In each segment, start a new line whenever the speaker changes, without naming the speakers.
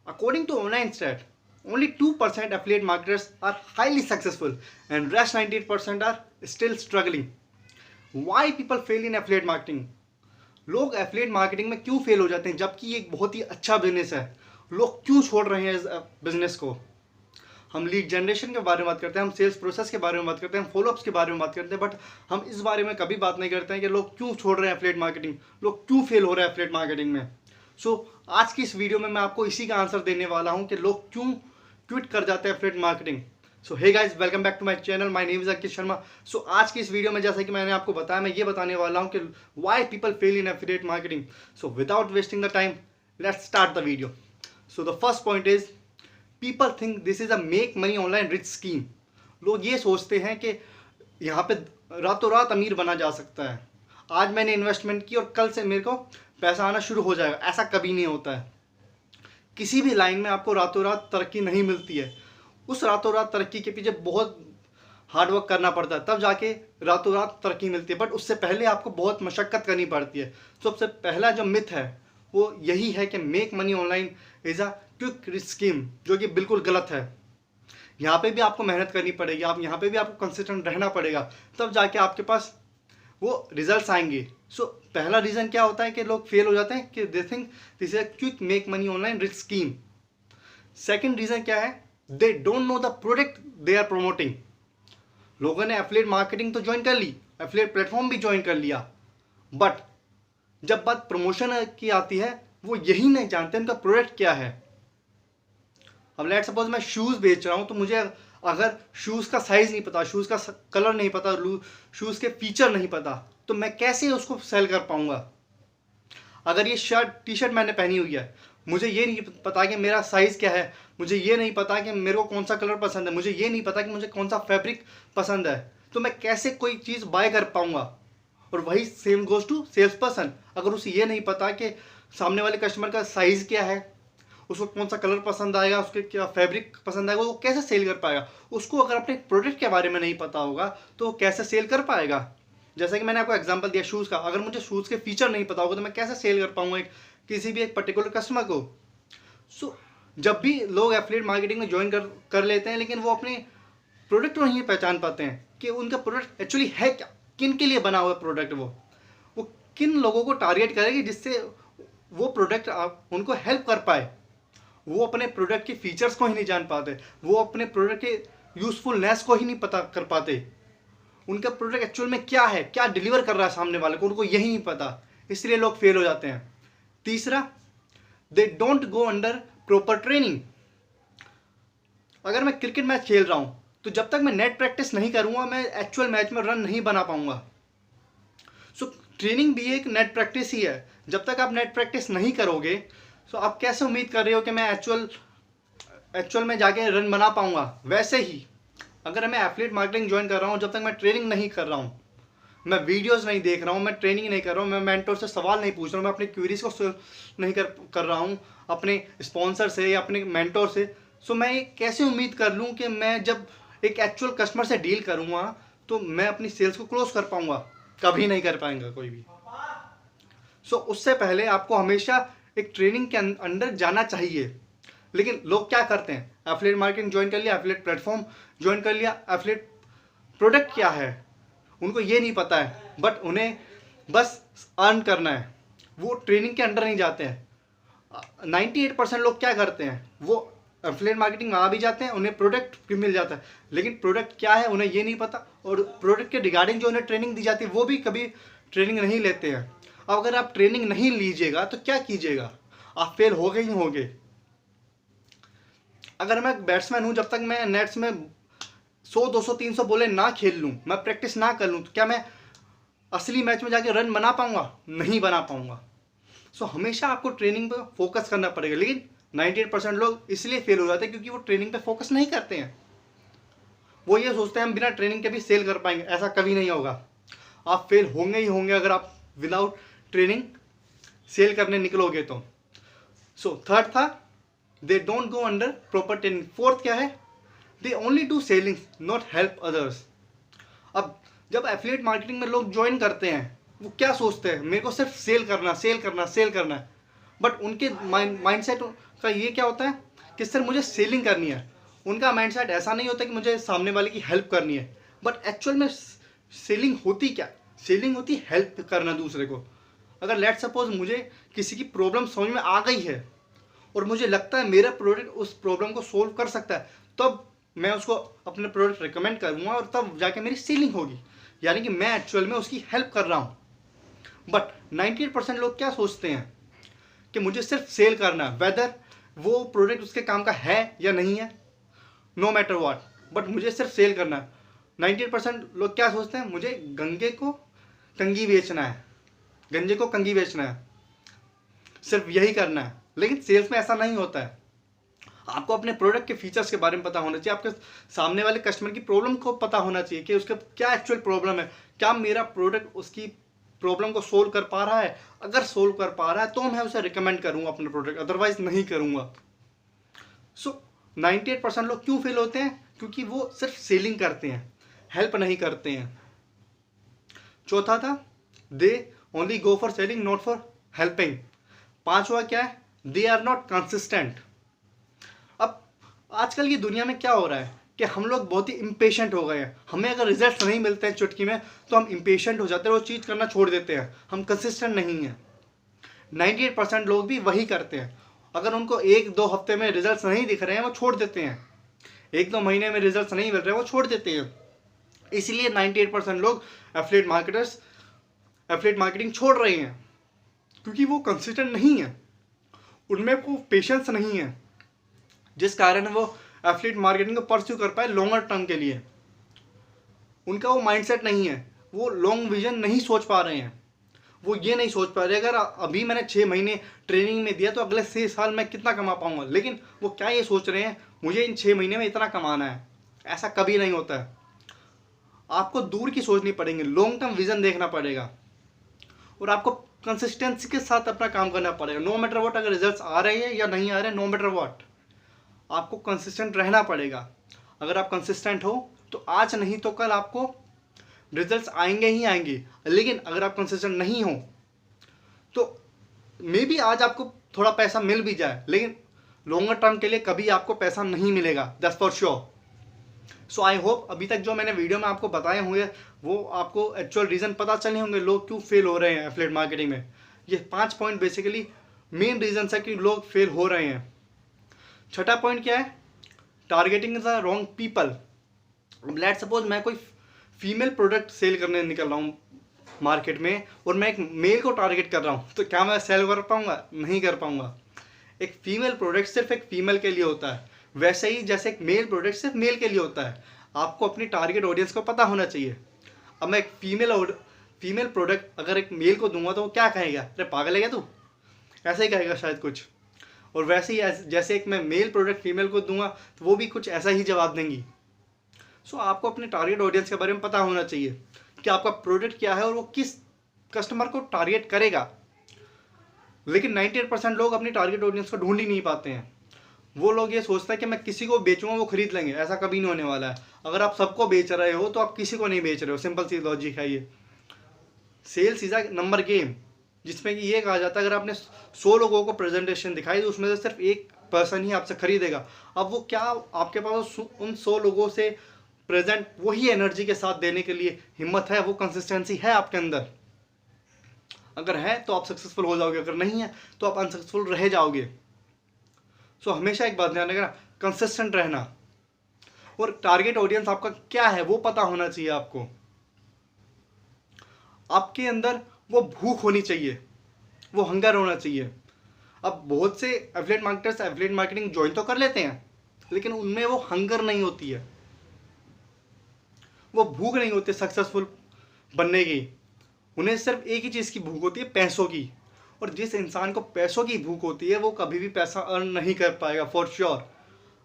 According to online stat, only 2% affiliate marketers are highly successful and rest 98% are still struggling. Why people fail in affiliate marketing? लोग affiliate marketing में क्यों fail हो जाते हैं जबकि ये एक बहुत ही अच्छा बिजनेस है? लोग क्यों छोड़ रहे हैं इस बिजनेस को? हम लीड जनरेशन के बारे में बात करते हैं, हम सेल्स प्रोसेस के बारे में बात करते हैं, हम फॉलोअप्स के बारे में बात करते हैं, बट हम इस बारे में कभी बात नहीं करते हैं कि लोग क्यों छोड़ रहे हैं एफिलिएट मार्केटिंग, लोग क्यों फेल हो रहे हैं एफिलिएट मार्केटिंग में। आज की इस वीडियो में मैं आपको इसी का आंसर देने वाला हूं कि लोग क्यों क्विट कर जाते हैं affiliate marketing. Hey guys, welcome back to my channel. My name is Ankit Sharma. आज की इस वीडियो में जैसा कि मैंने आपको बताया, मैं ये बताने वाला हूं कि why people fail in affiliate marketing. Without wasting the time, let's start the video. The first point is people think this is a make money online rich scheme. लोग ये सोचते हैं कि यहाँ पे रातों रात अमीर बना जा सकता है। आज मैंने इन्वेस्टमेंट की और कल से मेरे को पैसा आना शुरू हो जाएगा। ऐसा कभी नहीं होता है। किसी भी लाइन में आपको रातों रात तरक्की नहीं मिलती है। उस रातों रात तरक्की के पीछे बहुत हार्डवर्क करना पड़ता है, तब जाके रातों रात तरक्की मिलती है। बट उससे पहले आपको बहुत मशक्क़त करनी पड़ती है। सबसे पहला जो मिथ है वो यही है कि make money online is a quick rich scheme, जो कि बिल्कुल गलत है। यहाँ पे भी आपको मेहनत करनी पड़ेगी, आप यहाँ पे भी आपको कंसिस्टेंट रहना पड़ेगा, तब जाके आपके पास वो रिजल्ट्स आएंगे। पहला रीज़न क्या होता है कि लोग फेल हो जाते हैं कि they think this is a quick make money online rich scheme. Second reason क्या है? They don't know the product they are promoting. लोगों ने एफिलिएट मार्केटिंग तो ज्वाइन कर ली, एफिलिएट प्लेटफॉर्म भी ज्वाइन कर लिया, बट जब बात प्रमोशन की आती है वो यही नहीं जानते उनका प्रोडक्ट क्या है। अब लेट सपोज मैं शूज़ बेच रहा हूँ, तो मुझे अगर शूज़ का साइज़ नहीं पता, शूज़ का कलर नहीं पता, शूज़ के फीचर नहीं पता, तो मैं कैसे उसको सेल कर पाऊँगा? अगर ये टी शर्ट मैंने पहनी हुई है, मुझे ये नहीं पता कि मेरा साइज़ क्या है, मुझे ये नहीं पता कि मेरे को कौन सा कलर पसंद है, मुझे ये नहीं पता कि मुझे कौन सा फैब्रिक पसंद है, तो मैं कैसे कोई चीज़ बाय कर पाऊँगा? और वही same goes to sales person. अगर उसे ये नहीं पता कि सामने वाले कस्टमर का साइज़ क्या है, उसको कौन सा कलर पसंद आएगा, उसके क्या फैब्रिक पसंद आएगा, वो कैसे सेल कर पाएगा? उसको अगर अपने प्रोडक्ट के बारे में नहीं पता होगा तो वो कैसे सेल कर पाएगा? जैसे कि मैंने आपको एग्जांपल दिया शूज़ का, अगर मुझे शूज़ के फीचर नहीं पता होगा तो मैं कैसे सेल कर पाऊंगा किसी भी एक पर्टिकुलर कस्टमर को। जब भी लोग एफिलिएट मार्केटिंग में ज्वाइन कर लेते हैं, लेकिन वो अपने प्रोडक्ट को नहीं पहचान पाते हैं कि उनका प्रोडक्ट एक्चुअली है क्या, किन के लिए बना हुआ प्रोडक्ट, वो किन लोगों को टारगेट करेगी जिससे वो प्रोडक्ट उनको हेल्प कर पाए। वो अपने प्रोडक्ट के फीचर्स को ही नहीं जान पाते, वो अपने प्रोडक्ट के यूजफुलनेस को ही नहीं पता कर पाते। उनका प्रोडक्ट एक्चुअल में क्या है, क्या डिलीवर कर रहा है सामने वाले को, उनको यही नहीं पता, इसलिए लोग फेल हो जाते हैं। तीसरा, they don't go under proper training. अगर मैं क्रिकेट मैच खेल रहा हूं तो जब तक मैं नेट प्रैक्टिस नहीं करूंगा मैं एक्चुअल मैच में रन नहीं बना पाऊंगा। ट्रेनिंग भी एक नेट प्रैक्टिस ही है। जब तक आप नेट प्रैक्टिस नहीं करोगे तो आप कैसे उम्मीद कर रहे हो कि मैं एक्चुअल में जाके रन बना पाऊंगा? वैसे ही अगर मैं एफिलिएट मार्केटिंग ज्वाइन कर रहा हूँ, जब तक मैं ट्रेनिंग नहीं कर रहा हूँ, मैं वीडियोस नहीं देख रहा हूँ, मैं ट्रेनिंग नहीं कर रहा हूँ, मैं मेंटोर से सवाल नहीं पूछ रहा हूँ, मैं अपनी क्वेरीज को सोल्व नहीं कर रहा हूँ अपने स्पॉन्सर से या अपने मेंटोर से, मैं कैसे उम्मीद कर लूँ कि मैं जब एक एक्चुअल कस्टमर से डील करूँगा तो मैं अपनी सेल्स को क्लोज कर पाऊँगा? कभी नहीं कर पाएंगा कोई भी। उससे पहले आपको हमेशा एक ट्रेनिंग के अंदर जाना चाहिए। लेकिन लोग क्या करते हैं? एफिलिएट मार्केटिंग ज्वाइन कर लिया, एफिलिएट प्लेटफॉर्म ज्वाइन कर लिया, एफिलिएट प्रोडक्ट क्या है उनको ये नहीं पता है, बट उन्हें बस अर्न करना है। वो ट्रेनिंग के अंदर नहीं जाते हैं। 98% लोग क्या करते हैं? वो एफिलिएट मार्केटिंग में आ भी जाते हैं, उन्हें प्रोडक्ट भी मिल जाता है, लेकिन प्रोडक्ट क्या है उन्हें ये नहीं पता, और प्रोडक्ट के रिगार्डिंग जो उन्हें ट्रेनिंग दी जाती है वो भी कभी ट्रेनिंग नहीं लेते हैं। अब अगर आप ट्रेनिंग नहीं लीजिएगा तो क्या कीजिएगा? आप फेल हो गए ही होंगे। अगर मैं बैट्समैन हूं, जब तक मैं नेट्स में 100, 200, 300 बॉलें ना खेल लूं, मैं प्रैक्टिस ना कर लूं, तो क्या मैं असली मैच में जाके रन बना पाऊंगा? नहीं बना पाऊंगा। हमेशा आपको ट्रेनिंग पे फोकस करना पड़ेगा। लेकिन 98% लोग इसलिए फेल हो जाते हैं क्योंकि वो ट्रेनिंग पे फोकस नहीं करते हैं। वो ये सोचते हैं हम बिना ट्रेनिंग के भी सेल कर पाएंगे। ऐसा कभी नहीं होगा। आप फेल होंगे ही होंगे अगर आप विदाउट ट्रेनिंग सेल करने निकलोगे तो। थर्ड था, they don't go under proper training. Fourth क्या है? They only do selling, not help others. अब जब एफिलिएट मार्केटिंग में लोग ज्वाइन करते हैं, वो क्या सोचते हैं? मेरे को सिर्फ सेल करना, सेल करना, सेल करना है। बट उनके माइंडसेट का ये क्या होता है कि सर मुझे सेलिंग करनी है। उनका माइंडसेट ऐसा नहीं होता कि मुझे सामने वाले की हेल्प करनी है। बट एक्चुअल में सेलिंग होती क्या? सेलिंग होती हेल्प करना दूसरे को। अगर लेट सपोज मुझे किसी की प्रॉब्लम समझ में आ गई है और मुझे लगता है मेरा प्रोडक्ट उस प्रॉब्लम को सोल्व कर सकता है, तब मैं उसको अपने प्रोडक्ट रिकमेंड करूँगा और तब जाके मेरी सेलिंग होगी, यानी कि मैं एक्चुअल में उसकी हेल्प कर रहा हूँ। बट 98% लोग क्या सोचते हैं कि मुझे सिर्फ सेल करना है, वेदर वो प्रोडक्ट उसके काम का है या नहीं है, नो मैटर व्हाट, बट मुझे सिर्फ सेल करना है। 98% लोग क्या सोचते हैं, मुझे गंगे को कंगी बेचना है, गंजे को कंगी बेचना है, सिर्फ यही करना है। लेकिन सेल्स में ऐसा नहीं होता है। आपको अपने प्रोडक्ट के फीचर्स के बारे में पता होना चाहिए, आपके सामने वाले कस्टमर की प्रॉब्लम को पता होना चाहिए कि उसका क्या एक्चुअल प्रॉब्लम है, क्या मेरा प्रोडक्ट उसकी प्रॉब्लम को सोल्व कर पा रहा है। अगर सोल्व कर पा रहा है तो मैं उसे रिकमेंड करूंगा अपने प्रोडक्ट, अदरवाइज नहीं करूंगा। सो 98% लोग क्यों फेल होते हैं? क्योंकि वो सिर्फ सेलिंग करते हैं, हेल्प नहीं करते हैं। चौथा था they only go for selling not for helping. पांचवा क्या है? They are not consistent. अब आजकल की दुनिया में क्या हो रहा है कि हम लोग बहुत ही इम्पेशेंट हो गए हैं। हमें अगर रिजल्ट नहीं मिलते हैं चुटकी में तो हम इम्पेशेंट हो जाते हैं, वो चीज़ करना छोड़ देते हैं, हम कंसिस्टेंट नहीं हैं। 98% लोग भी वही करते हैं। अगर उनको 1-2 हफ्ते में रिजल्ट नहीं दिख रहे हैं वो छोड़ देते हैं, 1-2 महीने में रिजल्ट नहीं मिल रहे हैं वो छोड़ देते हैं। इसलिए 98% लोग एफिलिएट मार्केटिंग छोड़ रहे हैं, क्योंकि वो कंसिस्टेंट नहीं है, उनमें वो पेशेंस नहीं है, जिस कारण वो एफिलिएट मार्केटिंग को परस्यू कर पाए लॉन्गर टर्म के लिए। उनका वो माइंडसेट नहीं है, वो लॉन्ग विजन नहीं सोच पा रहे हैं। वो ये नहीं सोच पा रहे अगर अभी मैंने 6 महीने ट्रेनिंग में दिया तो अगले 6 साल मैं कितना कमा पाऊंगा। लेकिन वो क्या ये सोच रहे हैं मुझे इन 6 महीने में इतना कमाना है। ऐसा कभी नहीं होता है। आपको दूर की सोचनी पड़ेगी, लॉन्ग टर्म विजन देखना पड़ेगा और आपको कंसिस्टेंसी के साथ अपना काम करना पड़ेगा। नो मैटर व्हाट, अगर रिजल्ट्स आ रहे हैं या नहीं आ रहे, नो मैटर व्हाट, आपको कंसिस्टेंट रहना पड़ेगा। अगर आप कंसिस्टेंट हो तो आज नहीं तो कल आपको रिजल्ट्स आएंगे ही आएंगे। लेकिन अगर आप कंसिस्टेंट नहीं हो तो मे बी आज आपको थोड़ा पैसा मिल भी जाए, लेकिन लॉन्गर टर्म के लिए कभी आपको पैसा नहीं मिलेगा, that's for sure. So I hope अभी तक जो मैंने वीडियो में आपको बताए हुए वो आपको एक्चुअल रीज़न पता चले होंगे लोग क्यों फेल हो रहे हैं एफिलिएट मार्केटिंग में। ये 5 पॉइंट बेसिकली मेन रीजन है कि लोग फेल हो रहे हैं। छठा पॉइंट क्या है? Targeting the wrong people. Let suppose मैं कोई फीमेल प्रोडक्ट सेल करने निकल रहा हूँ मार्केट में और मैं एक मेल को टारगेट कर रहा हूँ, तो क्या मैं सेल कर पाऊंगा? नहीं कर पाऊंगा। एक फीमेल प्रोडक्ट सिर्फ एक फीमेल के लिए होता है, वैसे ही जैसे एक मेल प्रोडक्ट सिर्फ मेल के लिए होता है। आपको अपनी टारगेट ऑडियंस को पता होना चाहिए। अब मैं एक फीमेल प्रोडक्ट अगर एक मेल को दूंगा तो वो क्या कहेगा, अरे पागल है क्या तू, ऐसा ही कहेगा शायद कुछ। और वैसे ही जैसे एक मैं मेल प्रोडक्ट फीमेल को दूंगा तो वो भी कुछ ऐसा ही जवाब देंगी। सो आपको अपने टारगेट ऑडियंस के बारे में पता होना चाहिए कि आपका प्रोडक्ट क्या है और वो किस कस्टमर को टारगेट करेगा। लेकिन 98% लोग अपनी टारगेट ऑडियंस को ढूंढ ही नहीं पाते हैं। वो लोग ये सोचते हैं कि मैं किसी को बेचूंगा वो खरीद लेंगे, ऐसा कभी नहीं होने वाला है। अगर आप सबको बेच रहे हो तो आप किसी को नहीं बेच रहे हो, सिंपल सी लॉजिक है ये। Sales is a number game, जिसमें कि ये कहा जाता है अगर आपने 100 लोगों को प्रेजेंटेशन दिखाई तो उसमें से सिर्फ एक पर्सन ही आपसे खरीदेगा। अब वो क्या आपके पास उन 100 लोगों से प्रेजेंट वही एनर्जी के साथ देने के लिए हिम्मत है, वो कंसिस्टेंसी है आपके अंदर? अगर है तो आप सक्सेसफुल हो जाओगे, अगर नहीं है तो आप अनसक्सेसफुल रह जाओगे। सो हमेशा एक बात ध्यान रखना, कंसिस्टेंट रहना और टारगेट ऑडियंस आपका क्या है वो पता होना चाहिए आपको। आपके अंदर वो भूख होनी चाहिए, वो हंगर होना चाहिए। अब बहुत से affiliate marketers affiliate marketing join तो कर लेते हैं, लेकिन उनमें वो हंगर नहीं होती है, वो भूख नहीं होती सक्सेसफुल बनने की। उन्हें सिर्फ एक ही चीज़ की भूख होती है, पैसों की। और जिस इंसान को पैसों की भूख होती है वो कभी भी पैसा अर्न नहीं कर पाएगा, फॉर श्योर।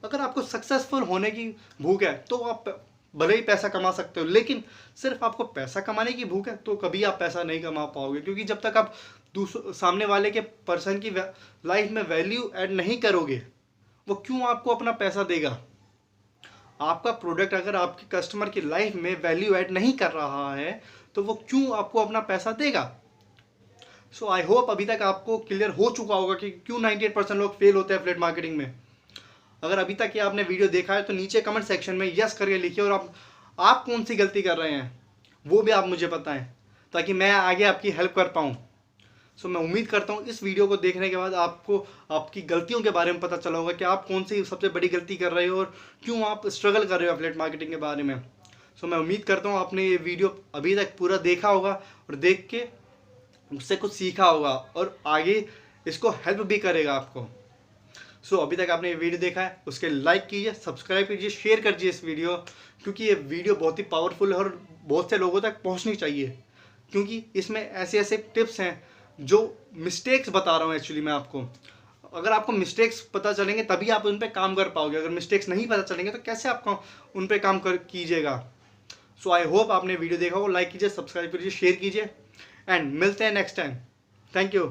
अगर आपको सक्सेसफुल होने की भूख है तो आप भले ही पैसा कमा सकते हो, लेकिन सिर्फ आपको पैसा कमाने की भूख है तो कभी आप पैसा नहीं कमा पाओगे। क्योंकि जब तक आप सामने वाले के पर्सन की लाइफ में वैल्यू ऐड नहीं करोगे, वो क्यों आपको अपना पैसा देगा? आपका प्रोडक्ट अगर आपके कस्टमर की लाइफ में वैल्यू ऐड नहीं कर रहा है तो वो क्यों आपको अपना पैसा देगा? सो आई होप अभी तक आपको क्लियर हो चुका होगा कि क्यों 98% लोग फेल होते हैं एफिलिएट मार्केटिंग में। अगर अभी तक ये आपने वीडियो देखा है तो नीचे कमेंट सेक्शन में यस करके लिखिए, और आप कौन सी गलती कर रहे हैं वो भी आप मुझे बताएं, ताकि मैं आगे आपकी हेल्प कर पाऊँ। सो मैं उम्मीद करता हूँ इस वीडियो को देखने के बाद आपको आपकी गलतियों के बारे में पता चला होगा कि आप कौन सी सबसे बड़ी गलती कर रहे हो और क्यों आप स्ट्रगल कर रहे हो एफिलिएट मार्केटिंग के बारे में। सो मैं उम्मीद करता हूँ आपने ये वीडियो अभी तक पूरा देखा होगा और देख के उससे कुछ सीखा होगा और आगे इसको हेल्प भी करेगा आपको। सो अभी तक आपने ये वीडियो देखा है उसके लाइक कीजिए, सब्सक्राइब कीजिए, शेयर कीजिए इस वीडियो, क्योंकि ये वीडियो बहुत ही पावरफुल है और बहुत से लोगों तक पहुंचनी चाहिए, क्योंकि इसमें ऐसे ऐसे टिप्स हैं जो मिस्टेक्स बता रहा हूँ एक्चुअली मैं आपको। अगर आपको मिस्टेक्स पता चलेंगे तभी आप उन पर काम कर पाओगे, अगर मिस्टेक्स नहीं पता चलेंगे तो कैसे आप उन पर काम कर कीजिएगा। सो आई होप आपने वीडियो देखा हो, लाइक कीजिए, सब्सक्राइब कीजिए, शेयर कीजिए, एंड मिलते हैं नेक्स्ट टाइम। Thank you.